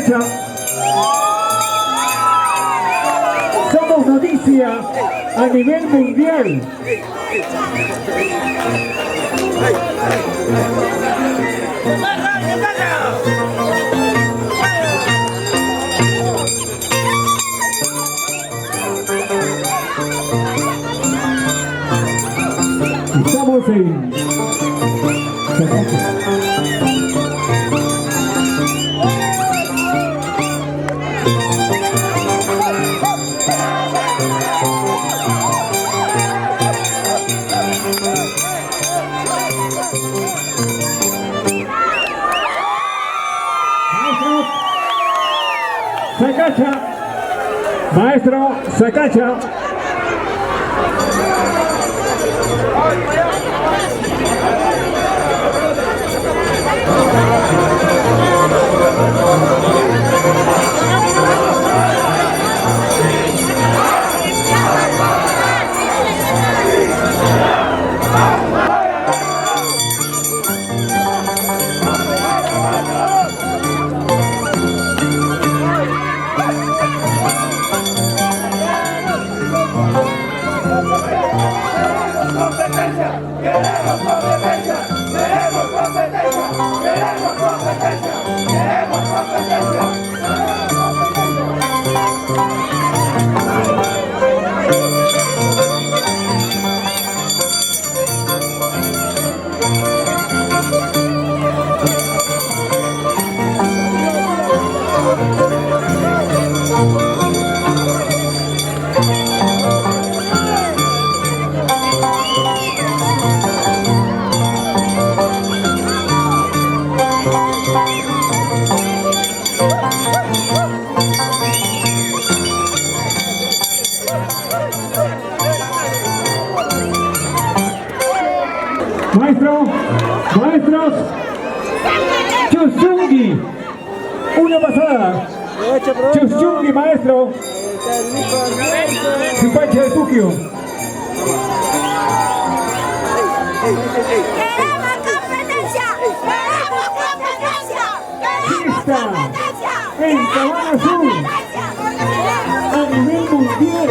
Sacacha. Somos noticia a nivel mundial. Estamos en Sacacha. Sacacha, maestro Sacacha. Maestros, Chusungi, una pasada. Chusungi, maestro. Chupacha de Tokio. ¡Queremos competencia! ¡Queremos competencia! ¡Queremos competencia! En Sabana Sur, a nivel mundial.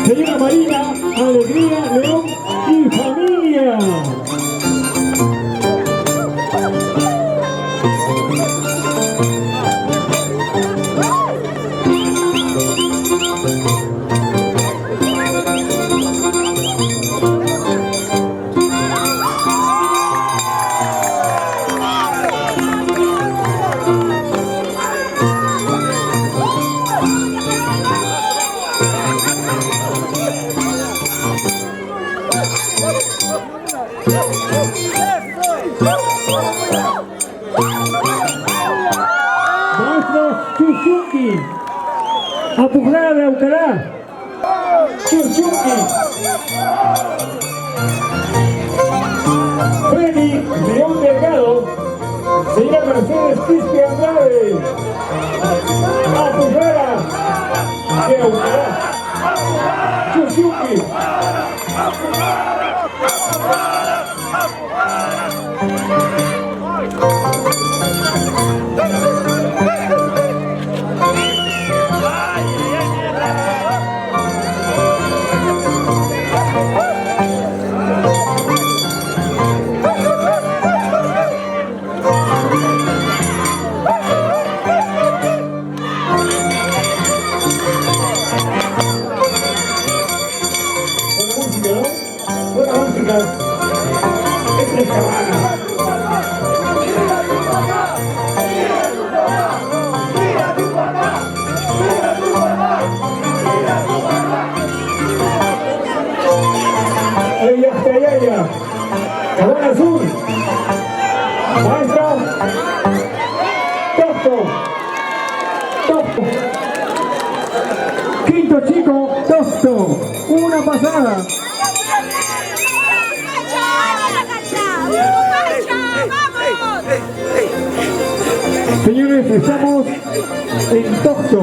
Señora Marina, Alegría, León y familia. Maestro Chusungi, Apujada de Aucará. Chusungi. Freddy León Delgado. Señora Mercedes Quispe Andrade. Apujada de Aucará. Chusungi. Buena música. Esta es Cabana. Cabana Sur. Maestro. Tosto. Quinto chico, Tosto. Una pasada. Señores, estamos en Tosto.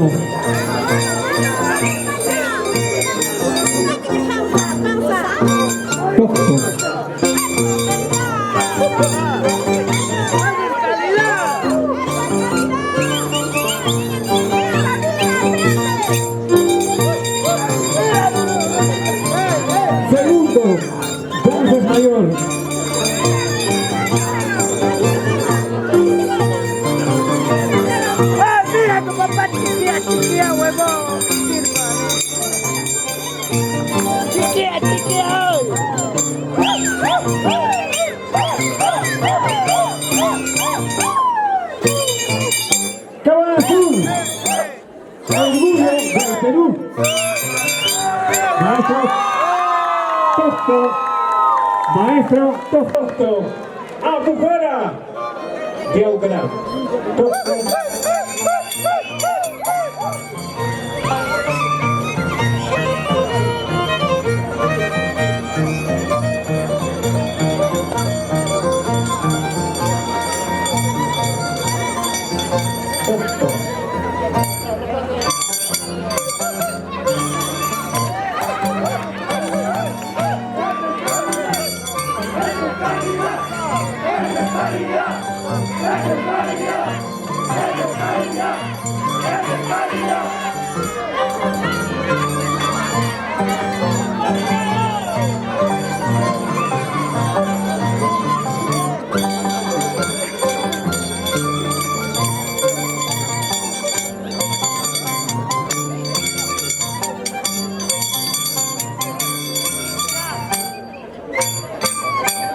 chiquilla, huevón. Chiquilla, chiquilla. Cámara Azul. Orgullo del Perú. Maestro Tosto. Maestro Tosto. Afuera. De Ucrania. Tosto.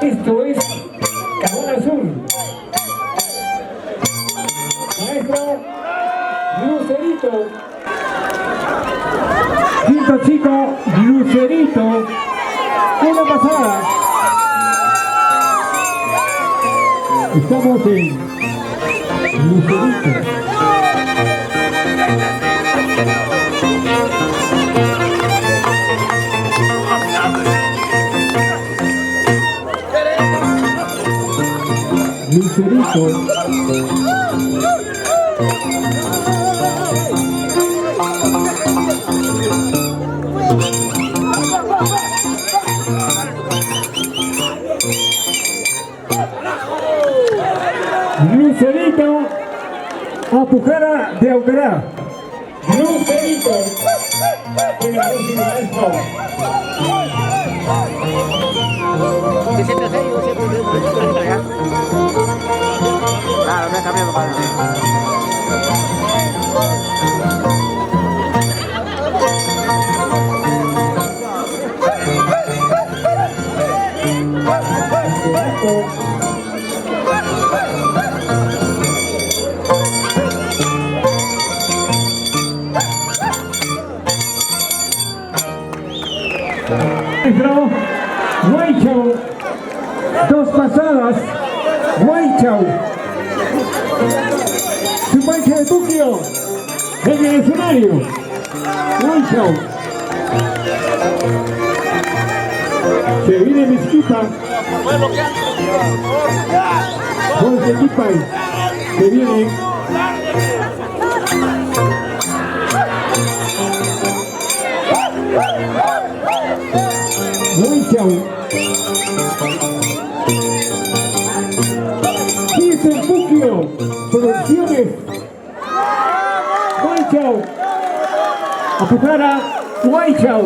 Esto es Cabana Azul. Maestro Lucerito. Quinto chico, Lucerito. Una pasada. Estamos en Lucerito. Lucerito. Lucerito. Apujera de Aucará. Lucerito. En la última maestro. Que siempre hace, yo siempre ya. Claro, me cambiado para Maestro Guaychao. Dos pasadas. Guaychao. Su mancha de Tokio. En el escenario. Guaychao. Se viene Mezquita. Jorge Kipay. Se viene. Guaychao. Kirsten Tokio. Producciones. Guaychao. Apujera. Guaychao.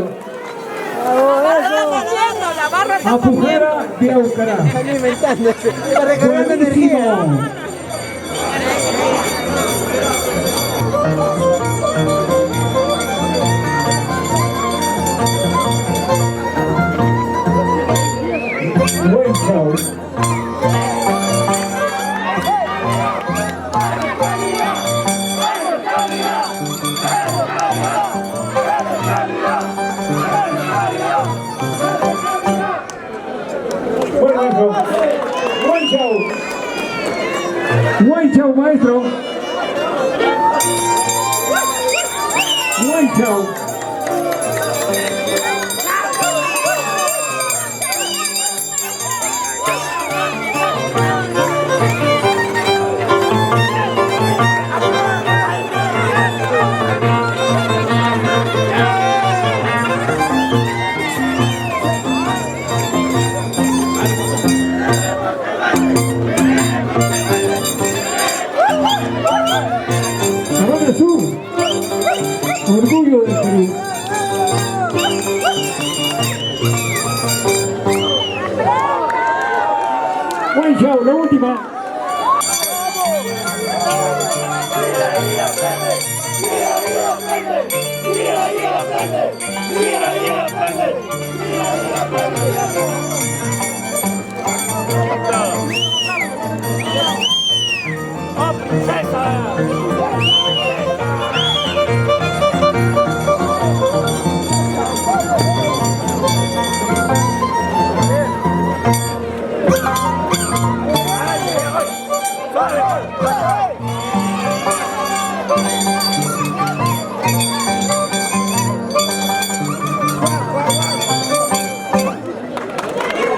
Apujera de Aucará. Están inventando, está recargando energía. Buenísimo. Guaychao. Guaychao. Guaychao, maestro. Guaychao. Cabana Azul. Orgullo del Perú. Guaychao, la última.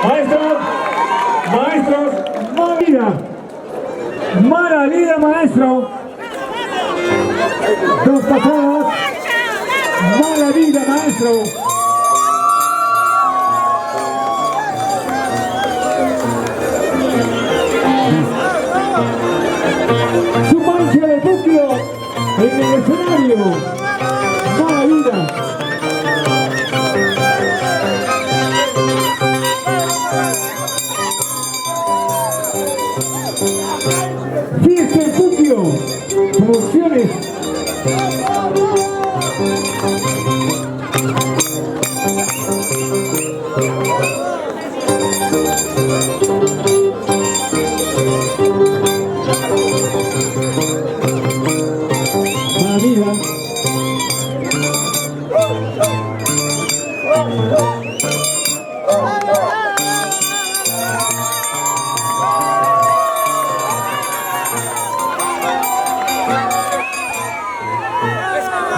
Maestros, maestros, mala vida, maestro. Dos pasadas, mala vida, maestro. Su mancha de Tokio en el escenario, mala vida. Fiesta en Tokio, producciones. Maravilla.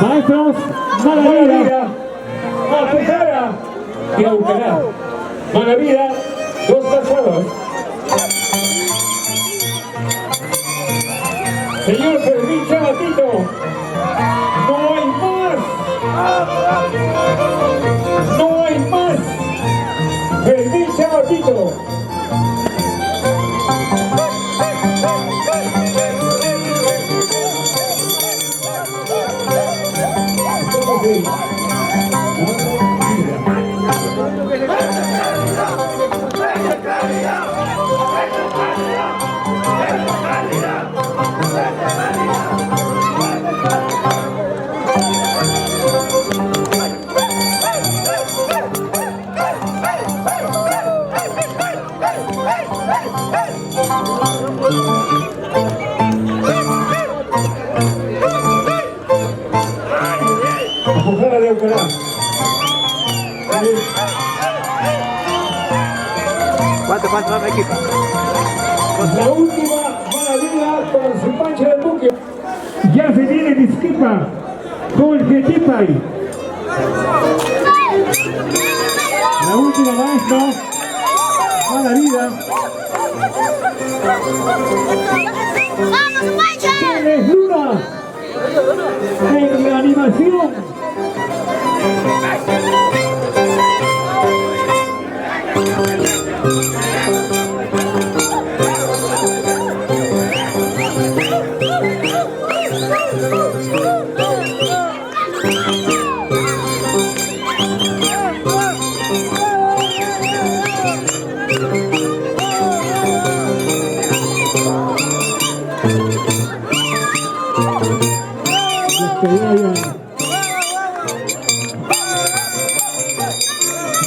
Maestros, mala vida, Apujara y Aucará. Mala vida, dos pasados. Señor Fermín Chabatito, no hay más. No hay más. Fermín Chabatito. Apujara de Aucará. ¿Cuánto más equipo? La última maravilla con su pancha de buque. Ya se viene Vizquipa con el Getipay. La última maestro. Mala vida. ¡Vamos, Pancha! Tienes Luna. En la animación.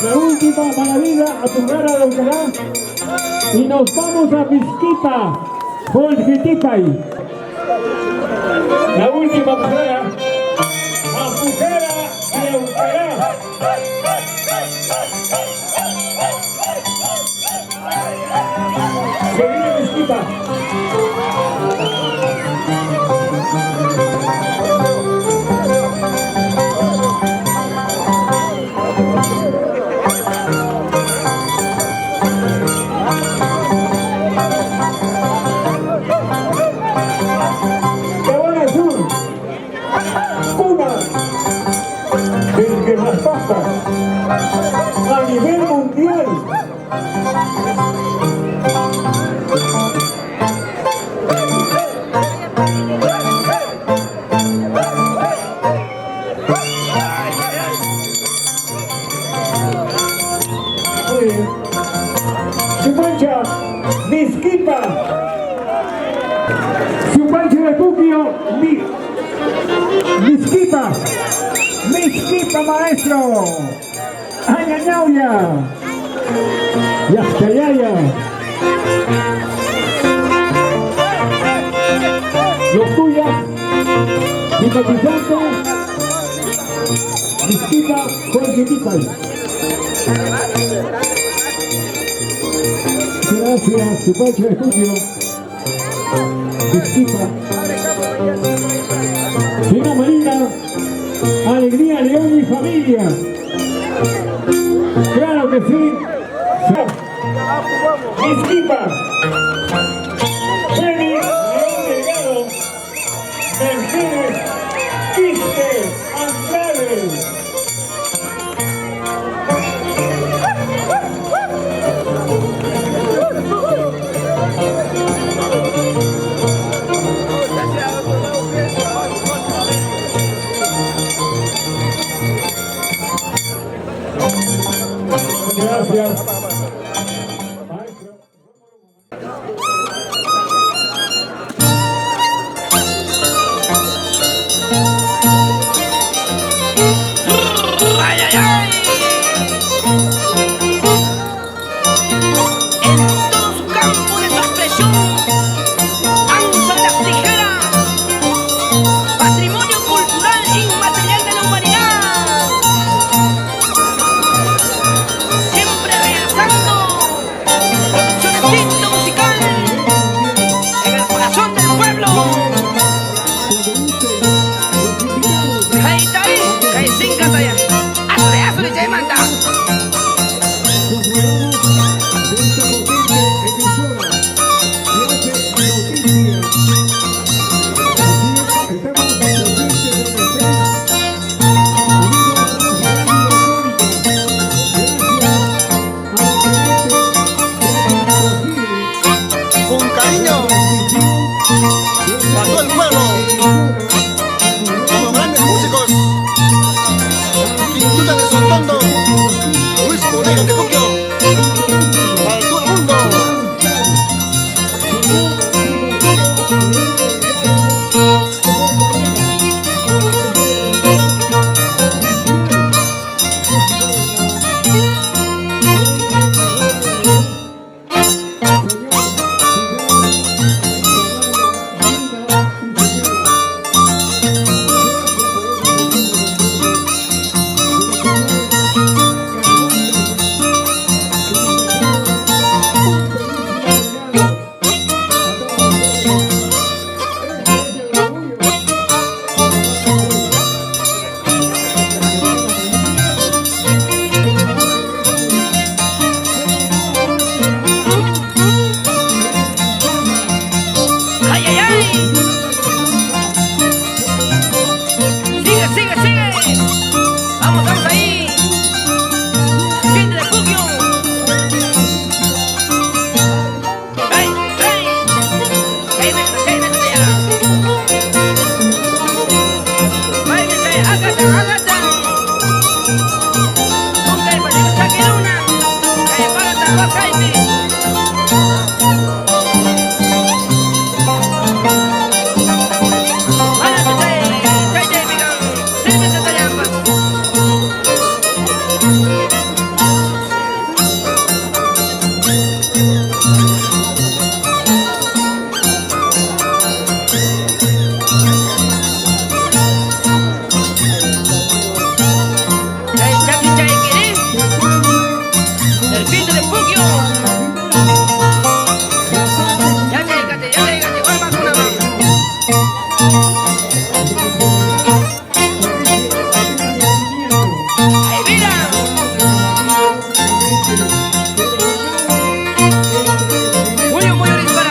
La última maravilla a Apujara de Aucará y nos vamos a Vizquipa con Getipay. La última Apujara de Aucará. Se viene Vizquipa. Del que más pasa a nivel mundial. Muy bien. Su mancha, Vizquipa. Su mancha de Tokio, Vizquipa. Mezquipa, maestro. Añañauya. Yaxtayaya. Los tuyas. Simpatizando. Mezquipa, Jorge Tipay. Gracias, Supacho Estudio. Mezquipa. Chino Marina, Alegría, León y familia. Claro que sí. Mezquipa. Jenny, León Delgado. Mercedes, Quispe, Andrade. Gracias. ¡Ay, ay, ay! En todo su campo de expresión, danzan las tijeras, patrimonio cultural inmaterial de la humanidad. Siempre realizando producciones de estilo musical en el corazón del pueblo. Con cariño para todo el pueblo, como grandes músicos, Quintuta de Sotondo, Luis Moreno de Tokio, para todo el mundo. ¡Ay, ay, ay! ¡Sigue, sigue, sigue! ¡Vamos, vamos ahí! ¡Fin de refugio! ¡Ay, ay! ¡Déjate ya! ¡Váyase, hágata, hágata! ¡Ponte el partido, saque una! ¡Calle para Tarba, Jaime! El fin de refugio. Ya llegate, vamos una mano. ¡Ay, mira! Muy original.